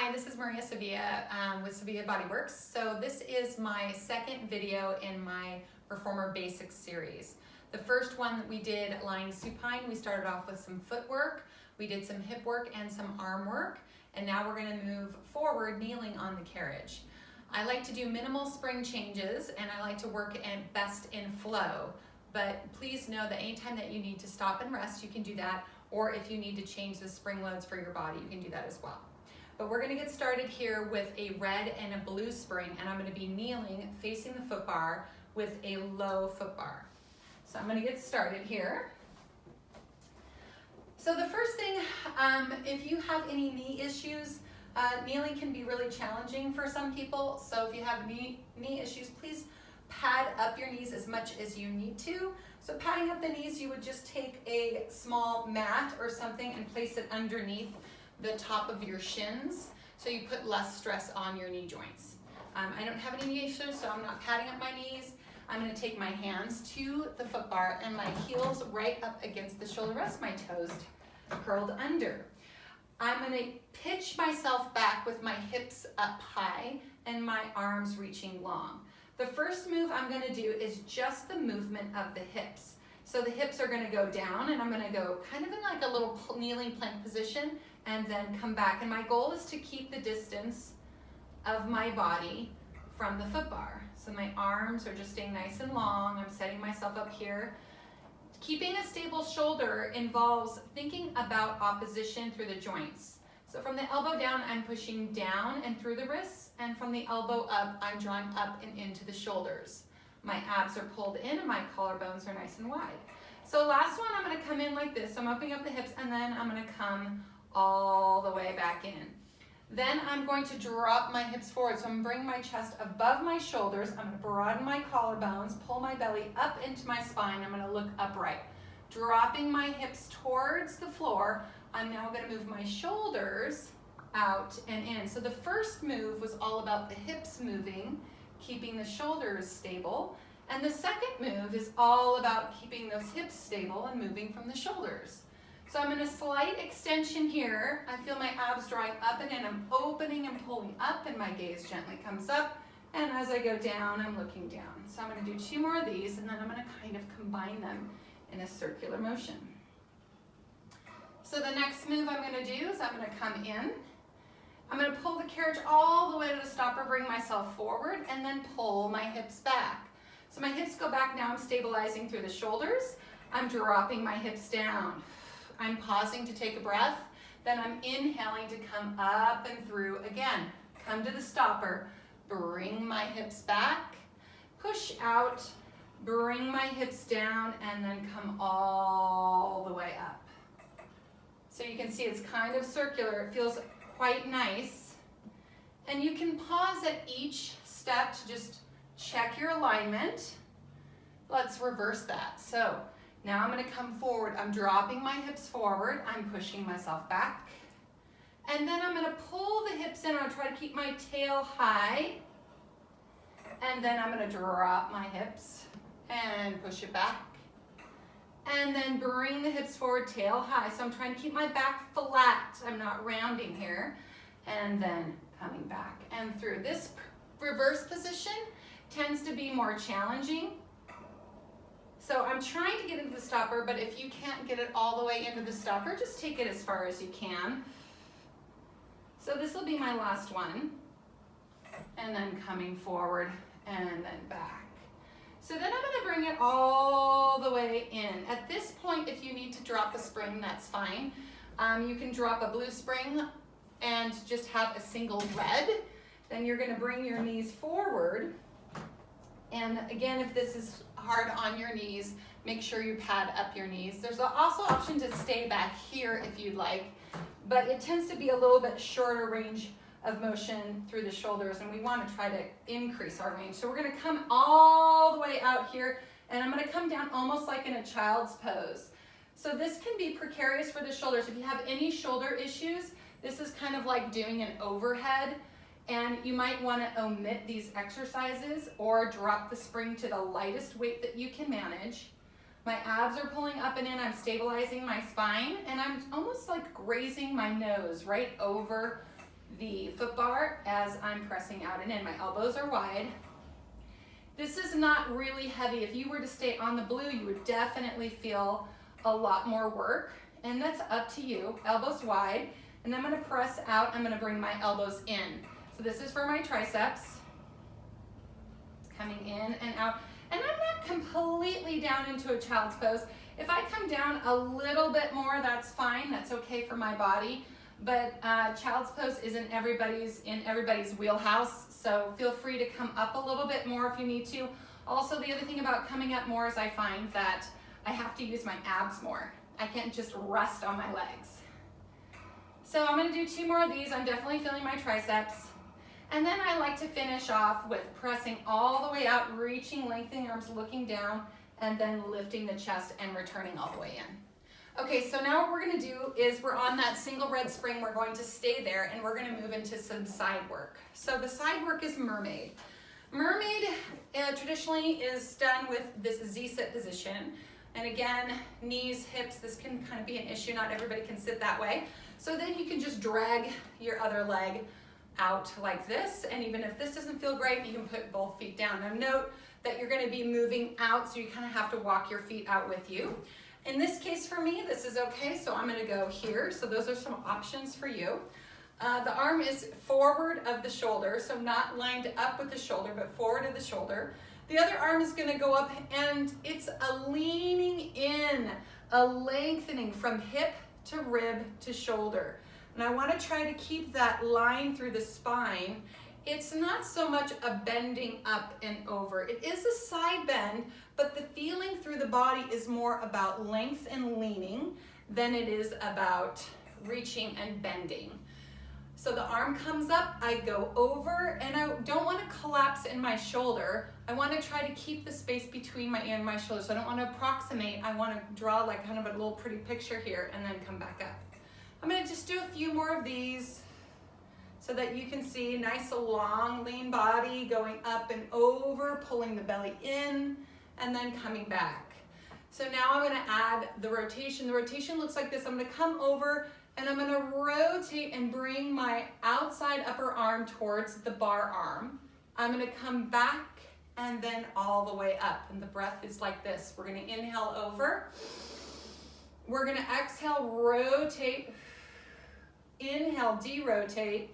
Hi, this is Maria Sevilla with Sevilla Bodyworks. So this is my second video in my Reformer Basics series. The first one that we did lying supine, we started off with some footwork, we did some hip work and some arm work, and now we're going to move forward kneeling on the carriage. I like to do minimal spring changes and I like to work best in flow, but please know that anytime that you need to stop and rest, you can do that, or if you need to change the spring loads for your body, you can do that as well. But we're going to get started here with a red and a blue spring, and I'm going to be kneeling facing the foot bar with a low foot bar. So I'm going to get started here. So the first thing, if you have any knee issues, kneeling can be really challenging for some people. So if you have knee issues, please pad up your knees as much as you need to. So padding up the knees, you would just take a small mat or something and place it underneath the top of your shins, so you put less stress on your knee joints. I don't have any knee issues, so I'm not padding up my knees. I'm going to take my hands to the foot bar and my heels right up against the shoulder rest, my toes curled under. I'm going to pitch myself back with my hips up high and my arms reaching long. The first move I'm going to do is just the movement of the hips. So the hips are going to go down and I'm going to go kind of in like a little kneeling plank position and then come back. And my goal is to keep the distance of my body from the foot bar. So my arms are just staying nice and long. I'm setting myself up here. Keeping a stable shoulder involves thinking about opposition through the joints. So from the elbow down, I'm pushing down and through the wrists, and from the elbow up, I'm drawing up and into the shoulders. My abs are pulled in and my collarbones are nice and wide. So last one, I'm going to come in like this. So I'm opening up the hips and then I'm going to come all the way back in. Then I'm going to drop my hips forward. So I'm going to bring my chest above my shoulders. I'm going to broaden my collarbones, pull my belly up into my spine. I'm going to look upright. Dropping my hips towards the floor, I'm now going to move my shoulders out and in. So the first move was all about the hips moving, keeping the shoulders stable. And the second move is all about keeping those hips stable and moving from the shoulders. So I'm in a slight extension here. I feel my abs drawing up and in. I'm opening and pulling up and my gaze gently comes up. And as I go down, I'm looking down. So I'm going to do 2 more of these and then I'm going to kind of combine them in a circular motion. So the next move I'm going to do is I'm going to come in. I'm going to pull the carriage all the way to the stopper, bring myself forward, and then pull my hips back. So my hips go back now. I'm stabilizing through the shoulders. I'm dropping my hips down. I'm pausing to take a breath. Then I'm inhaling to come up and through again. Come to the stopper. Bring my hips back. Push out. Bring my hips down and then come all the way up. So you can see it's kind of circular. It feels quite nice. And you can pause at each step to just check your alignment. Let's reverse that. So now I'm going to come forward. I'm dropping my hips forward. I'm pushing myself back. And then I'm going to pull the hips in. I'll try to keep my tail high. And then I'm going to drop my hips and push it back. And then bring the hips forward, tail high. So I'm trying to keep my back flat. I'm not rounding here. And then coming back and through. This reverse position tends to be more challenging. So I'm trying to get into the stopper, but if you can't get it all the way into the stopper, just take it as far as you can. So this will be my last one. And then coming forward and then back. So then I'm going to bring it all the way in. At this point, if you need to drop a spring, that's fine. You can drop a blue spring and just have a single red. Then you're going to bring your knees forward. And again, if this is hard on your knees, make sure you pad up your knees. There's also option to stay back here if you'd like, but it tends to be a little bit shorter range of motion through the shoulders, and we want to try to increase our range. So we're going to come all the way out here, and I'm going to come down almost like in a child's pose. So this can be precarious for the shoulders. If you have any shoulder issues, this is kind of like doing an overhead, and you might want to omit these exercises or drop the spring to the lightest weight that you can manage. My abs are pulling up and in. I'm stabilizing my spine, and I'm almost like grazing my nose right over the foot bar as I'm pressing out and in. My elbows are wide. This is not really heavy. If you were to stay on the blue, you would definitely feel a lot more work, and that's up to you. Elbows wide, and then I'm gonna press out. I'm gonna bring my elbows in. So this is for my triceps. Coming in and out. And I'm not completely down into a child's pose. If I come down a little bit more, that's fine. That's okay for my body. But child's pose isn't in everybody's wheelhouse, so feel free to come up a little bit more if you need to. Also, the other thing about coming up more is I find that I have to use my abs more. I can't just rest on my legs. So I'm gonna do 2 more of these. I'm definitely feeling my triceps. And then I like to finish off with pressing all the way out, reaching, lengthening arms, looking down, and then lifting the chest and returning all the way in. Okay, so now what we're gonna do is we're on that single red spring. We're going to stay there and we're gonna move into some side work. So the side work is mermaid. Mermaid traditionally is done with this Z-sit position. And again, knees, hips, this can kind of be an issue. Not everybody can sit that way. So then you can just drag your other leg out like this. And even if this doesn't feel great, you can put both feet down. Now note that you're gonna be moving out, so you kind of have to walk your feet out with you. In this case for me, this is okay, so I'm gonna go here. So those are some options for you. The arm is forward of the shoulder, so not lined up with the shoulder, but forward of the shoulder. The other arm is gonna go up, and it's a leaning in, a lengthening from hip to rib to shoulder. And I wanna try to keep that line through the spine. It's not so much a bending up and over. It is a side bend, but the feeling through the body is more about length and leaning than it is about reaching and bending. So the arm comes up, I go over, and I don't want to collapse in my shoulder. I want to try to keep the space between my ear and my shoulder. So I don't want to approximate. I want to draw like kind of a little pretty picture here and then come back up. I'm going to just do a few more of these so that you can see nice long lean body going up and over, pulling the belly in, and then coming back. So now I'm going to add the rotation. The rotation looks like this. I'm going to come over and I'm going to rotate and bring my outside upper arm towards the bar arm. I'm going to come back and then all the way up. And the breath is like this. We're going to inhale over. We're going to exhale, rotate, inhale, derotate,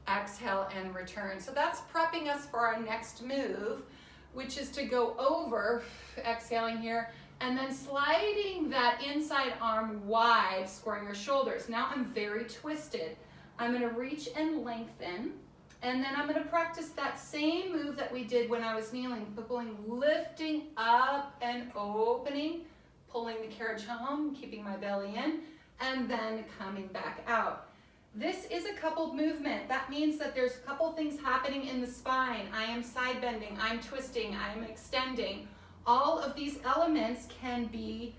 exhale, and return. So that's prepping us for our next move, which is to go over, exhaling here, and then sliding that inside arm wide, squaring your shoulders. Now I'm very twisted. I'm gonna reach and lengthen, and then I'm gonna practice that same move that we did when I was kneeling, pulling, lifting up and opening, pulling the carriage home, keeping my belly in, and then coming back out. This is a coupled movement. That means that there's a couple things happening in the spine. I am side bending, I'm twisting, I'm extending. All of these elements can be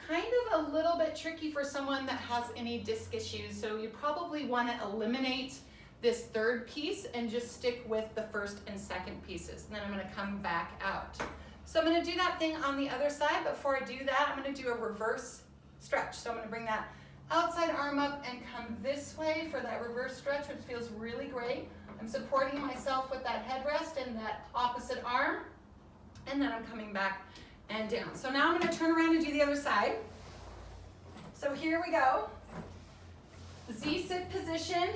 kind of a little bit tricky for someone that has any disc issues. So you probably want to eliminate this third piece and just stick with the first and second pieces. And then I'm going to come back out. So I'm going to do that thing on the other side. Before I do that, I'm going to do a reverse stretch. So I'm going to bring that outside arm up and come this way for that reverse stretch, which feels really great. I'm supporting myself with that headrest and that opposite arm. And then I'm coming back and down. So now I'm going to turn around and do the other side. So here we go. Z-sit position,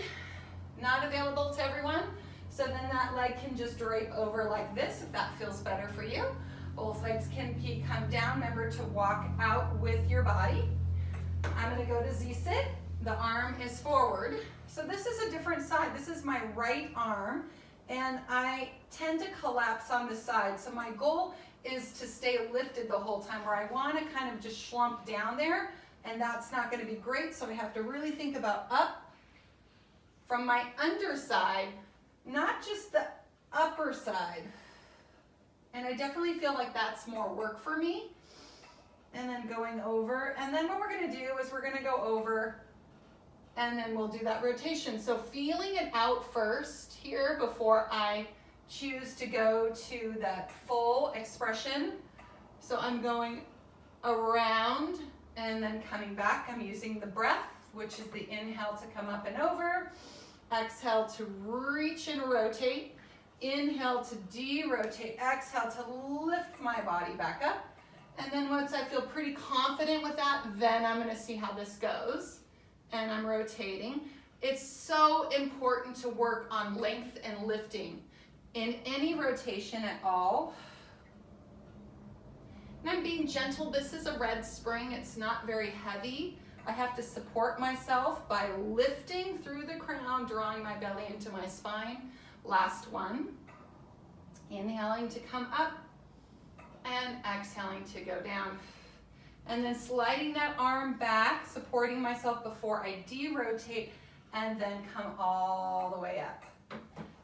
not available to everyone. So then that leg can just drape over like this if that feels better for you. Both legs can come down. Remember to walk out with your body. I'm going to go to Z-sit. The arm is forward. So this is a different side. This is my right arm. And I tend to collapse on the side. So my goal is to stay lifted the whole time, where I want to kind of just slump down there, and that's not going to be great. So I have to really think about up from my underside, not just the upper side. And I definitely feel like that's more work for me. And then going over. And then what we're going to do is we're going to go over, and then we'll do that rotation. So feeling it out first here before I choose to go to that full expression. So I'm going around and then coming back. I'm using the breath, which is the inhale to come up and over, exhale to reach and rotate. Inhale to de-rotate. Exhale to lift my body back up. And then once I feel pretty confident with that, then I'm gonna see how this goes. And I'm rotating. It's so important to work on length and lifting in any rotation at all. And I'm being gentle. This is a red spring. It's not very heavy. I have to support myself by lifting through the crown, drawing my belly into my spine. Last one. Inhaling to come up and exhaling to go down. And then sliding that arm back, supporting myself before I de-rotate, and then come all the way up.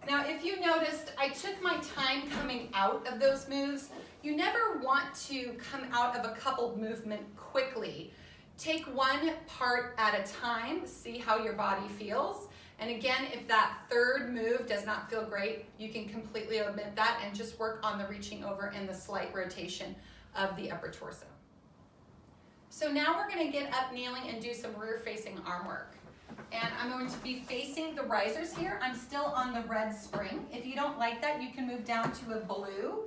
Now, if you noticed, I took my time coming out of those moves. You never want to come out of a coupled movement quickly. Take one part at a time, see how your body feels. And again, if that third move does not feel great, you can completely omit that and just work on the reaching over and the slight rotation of the upper torso. So now we're gonna get up kneeling and do some rear facing arm work. And I'm going to be facing the risers here. I'm still on the red spring. If you don't like that, you can move down to a blue.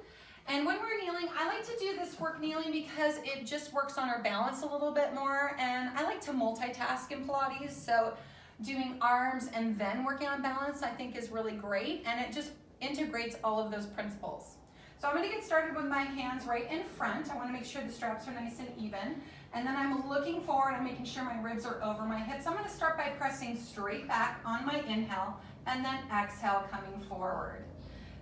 And when we're kneeling, I like to do this work kneeling because it just works on our balance a little bit more. And I like to multitask in Pilates. So doing arms and then working on balance, I think is really great. And it just integrates all of those principles. So I'm gonna get started with my hands right in front. I wanna make sure the straps are nice and even. And then I'm looking forward, I'm making sure my ribs are over my hips. I'm gonna start by pressing straight back on my inhale and then exhale coming forward.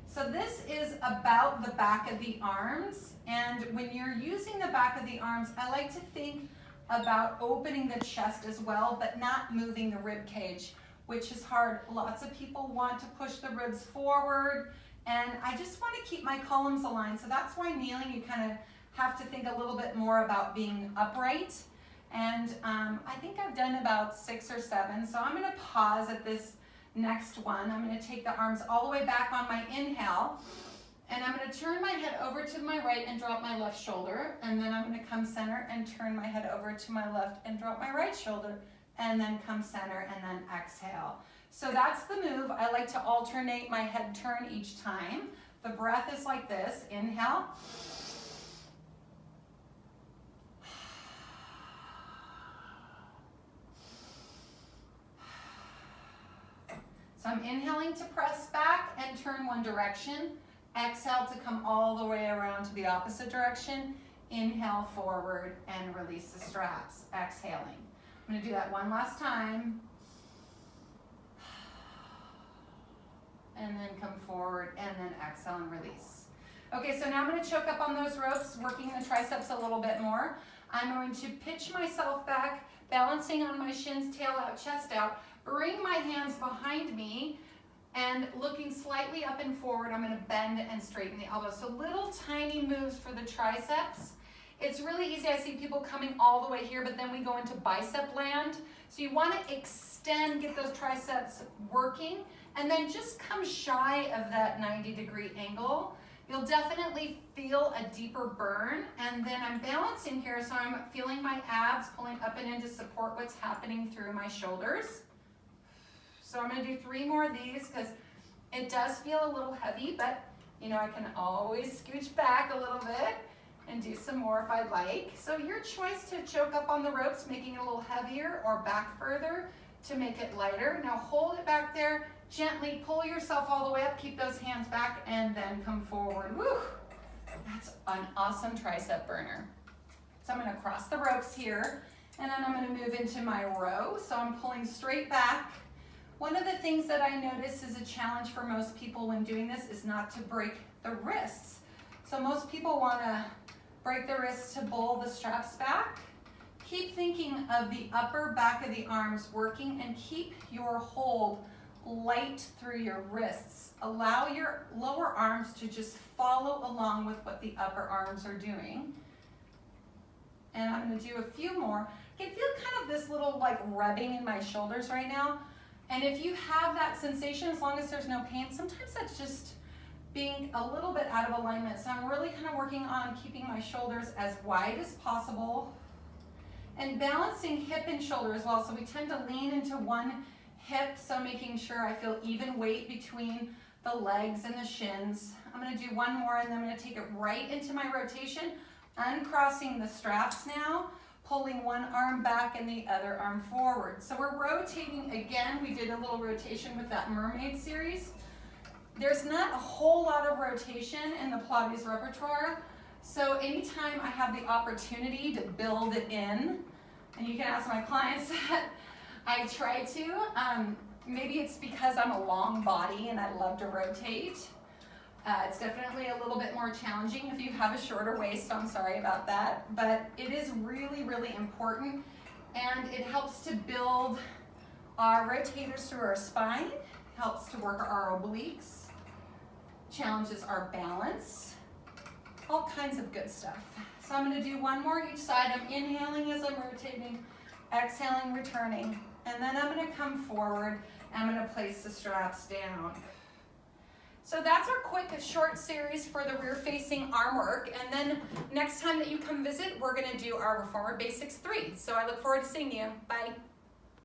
So this is about the back of the arms. And when you're using the back of the arms, I like to think about opening the chest as well, but not moving the rib cage, which is hard. Lots of people want to push the ribs forward, and I just want to keep my columns aligned. So that's why kneeling, you kind of have to think a little bit more about being upright. And I think I've done about 6 or 7. So I'm going to pause at this next one. I'm going to take the arms all the way back on my inhale. And I'm going to turn my head over to my right and drop my left shoulder. And then I'm going to come center and turn my head over to my left and drop my right shoulder. And then come center and then exhale. So that's the move. I like to alternate my head turn each time. The breath is like this. Inhale. So I'm inhaling to press back and turn one direction. Exhale to come all the way around to the opposite direction. Inhale forward and release the straps. Exhaling. I'm going to do that one last time. And then come forward and then exhale and release. Okay, so now I'm going to choke up on those ropes, working the triceps a little bit more. I'm going to pitch myself back, balancing on my shins, tail out, chest out. Bring my hands behind me and looking slightly up and forward, I'm going to bend and straighten the elbows. So little tiny moves for the triceps. It's really easy. I see people coming all the way here, but then we go into bicep land. So you want to extend, get those triceps working, and then just come shy of that 90-degree angle. You'll definitely feel a deeper burn. And then I'm balancing here, so I'm feeling my abs pulling up and in to support what's happening through my shoulders. So I'm going to do 3 more of these because it does feel a little heavy, but you know, I can always scooch back a little bit and do some more if I'd like. So your choice to choke up on the ropes, making it a little heavier, or back further to make it lighter. Now hold it back there, gently pull yourself all the way up, keep those hands back, and then come forward. Woo! That's an awesome tricep burner. So I'm going to cross the ropes here, and then I'm going to move into my row. So I'm pulling straight back. One of the things that I notice is a challenge for most people when doing this is not to break the wrists. So most people want to break the wrists to pull the straps back. Keep thinking of the upper back of the arms working, and keep your hold light through your wrists. Allow your lower arms to just follow along with what the upper arms are doing. And I'm going to do a few more. I can feel kind of this little like rubbing in my shoulders right now. And if you have that sensation, as long as there's no pain, sometimes that's just being a little bit out of alignment. So I'm really kind of working on keeping my shoulders as wide as possible and balancing hip and shoulder as well. So we tend to lean into one hip, so making sure I feel even weight between the legs and the shins. I'm gonna do one more and then I'm gonna take it right into my rotation, uncrossing the straps now, pulling one arm back and the other arm forward. So we're rotating again. We did a little rotation with that mermaid series. There's not a whole lot of rotation in the Pilates repertoire, so anytime I have the opportunity to build it in, and you can ask my clients that, I try to. Maybe it's because I'm a long body and I love to rotate. It's definitely a little bit more challenging if you have a shorter waist, so I'm sorry about that. But it is really, really important, and it helps to build our rotators through our spine, helps to work our obliques, challenges our balance, all kinds of good stuff. So I'm going to do one more each side. I'm inhaling as I'm rotating, exhaling, returning, and then I'm going to come forward and I'm going to place the straps down. So that's our quick, short series for the rear facing arm work. And then next time that you come visit, we're going to do our Reformer Basics 3. So I look forward to seeing you. Bye.